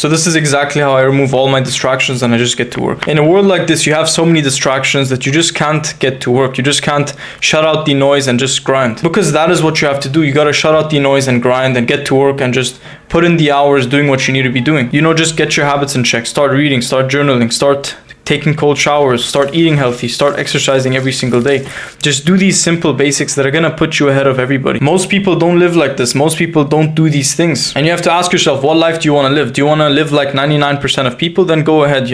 So this is exactly how I remove all my distractions and I just get to work. In a world like this, you have so many distractions that you just can't get to work. You just can't shut out the noise and just grind. Because that is what you have to do. You gotta shut out the noise and grind and get to work and just put in the hours doing what you need to be doing. Just get your habits in check. Start reading, start journaling, start taking cold showers, start eating healthy, start exercising every single day. Just do these simple basics that are gonna put you ahead of everybody. Most people don't live like this. Most people don't do these things. And you have to ask yourself, what life do you wanna live? Do you wanna live like 99% of people? Then go ahead,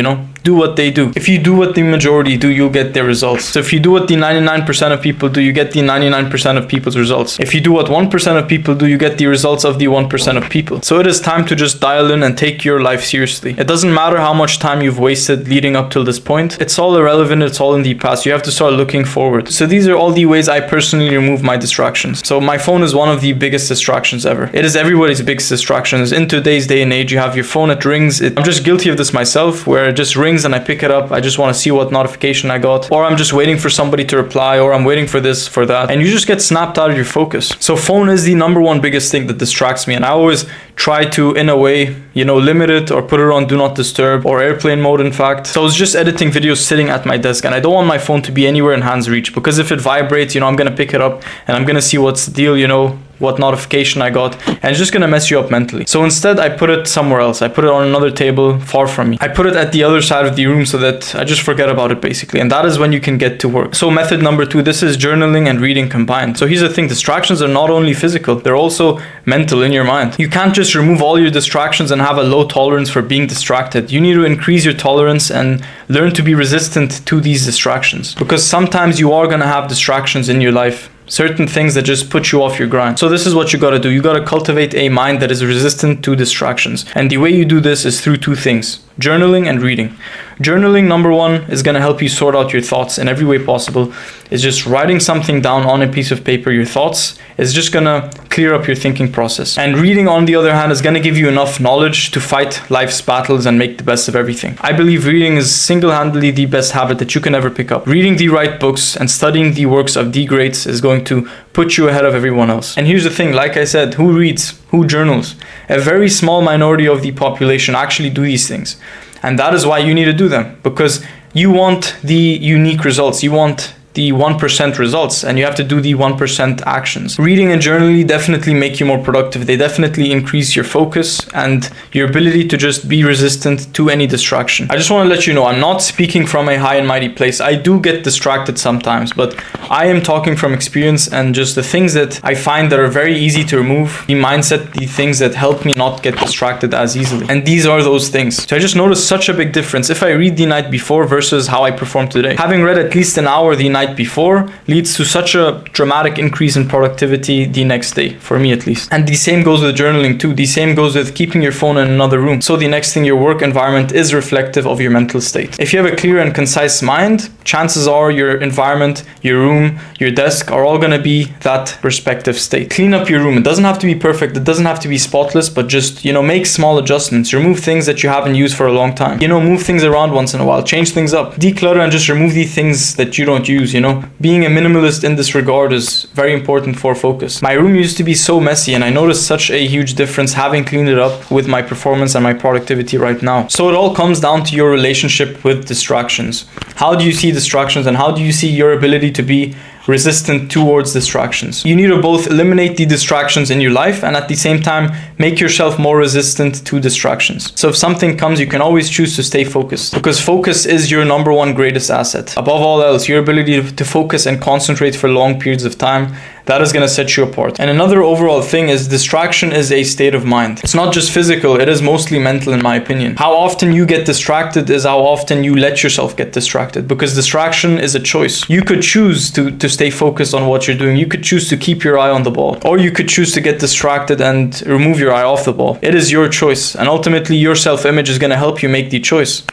do what they do. If you do what the majority do, you'll get their results. So if you do what the 99% of people do, you get the 99% of people's results. If you do what 1% of people do, you get the results of the 1% of people. So it is time to just dial in and take your life seriously. It doesn't matter how much time you've wasted leading up till this point. It's all irrelevant. It's all in the past. You have to start looking forward. So these are all the ways I personally remove my distractions. So my phone is one of the biggest distractions ever. It is everybody's biggest distractions. In today's day and age, you have your phone, it rings. I'm just guilty of this myself, where it just rings and I pick it up. I just want to see what notification I got, or I'm just waiting for somebody to reply, or I'm waiting for this, for that, and you just get snapped out of your focus. So phone is the number one biggest thing that distracts me, and I always try to, in a way, limit it or put it on do not disturb or airplane mode, in fact. So I was just editing videos sitting at my desk, and I don't want my phone to be anywhere in hand's reach, because if it vibrates, I'm gonna pick it up and I'm gonna see what's the deal, what notification I got, and it's just gonna mess you up mentally. So instead, I put it somewhere else. I put it on another table far from me. I put it at the other side of the room so that I just forget about it, basically. And that is when you can get to work. So method number 2, this is journaling and reading combined. So here's the thing, distractions are not only physical, they're also mental in your mind. You can't just remove all your distractions and have a low tolerance for being distracted. You need to increase your tolerance and learn to be resistant to these distractions. Because sometimes you are gonna have distractions in your life. Certain things that just put you off your grind. So this is what you gotta do. You gotta cultivate a mind that is resistant to distractions. And the way you do this is through 2 things: journaling and reading. Journaling, number 1, is gonna help you sort out your thoughts in every way possible. It's just writing something down on a piece of paper, your thoughts, is just gonna clear up your thinking process. And reading, on the other hand, is gonna give you enough knowledge to fight life's battles and make the best of everything. I believe reading is single-handedly the best habit that you can ever pick up. Reading the right books and studying the works of the greats is going to put you ahead of everyone else. And here's the thing, like I said, who reads? Who journals? A very small minority of the population actually do these things. And that is why you need to do them, because you want the unique results. You want the 1% results, and you have to do the 1% actions. Reading and journaling definitely make you more productive. They definitely increase your focus and your ability to just be resistant to any distraction. I just want to let you know, I'm not speaking from a high and mighty place. I do get distracted sometimes, but I am talking from experience and just the things that I find that are very easy to remove, the mindset, the things that help me not get distracted as easily. And these are those things. So I just noticed such a big difference if I read the night before versus how I perform today. Having read at least an hour the night before leads to such a dramatic increase in productivity the next day, for me at least. And the same goes with journaling too. The same goes with keeping your phone in another room. So the next thing, your work environment is reflective of your mental state. If you have a clear and concise mind, chances are your environment, your room, your desk are all gonna be that respective state. Clean up your room. It doesn't have to be perfect. It doesn't have to be spotless, but just, make small adjustments. Remove things that you haven't used for a long time. Move things around once in a while. Change things up. Declutter and just remove the things that you don't use, Being a minimalist in this regard is very important for focus. My room used to be so messy, and I noticed such a huge difference having cleaned it up with my performance and my productivity right now. So it all comes down to your relationship with distractions. How do you see distractions, and how do you see your ability to be resistant towards distractions? You need to both eliminate the distractions in your life and at the same time make yourself more resistant to distractions. So if something comes, you can always choose to stay focused, because focus is your number one greatest asset. Above all else, your ability to focus and concentrate for long periods of time, that is going to set you apart. And another overall thing is distraction is a state of mind. It's not just physical, it is mostly mental in my opinion. How often you get distracted is how often you let yourself get distracted, because distraction is a choice. You could choose to stay focused on what you're doing. You could choose to keep your eye on the ball, or you could choose to get distracted and remove your eye off the ball. It is your choice, and ultimately your self-image is going to help you make the choice.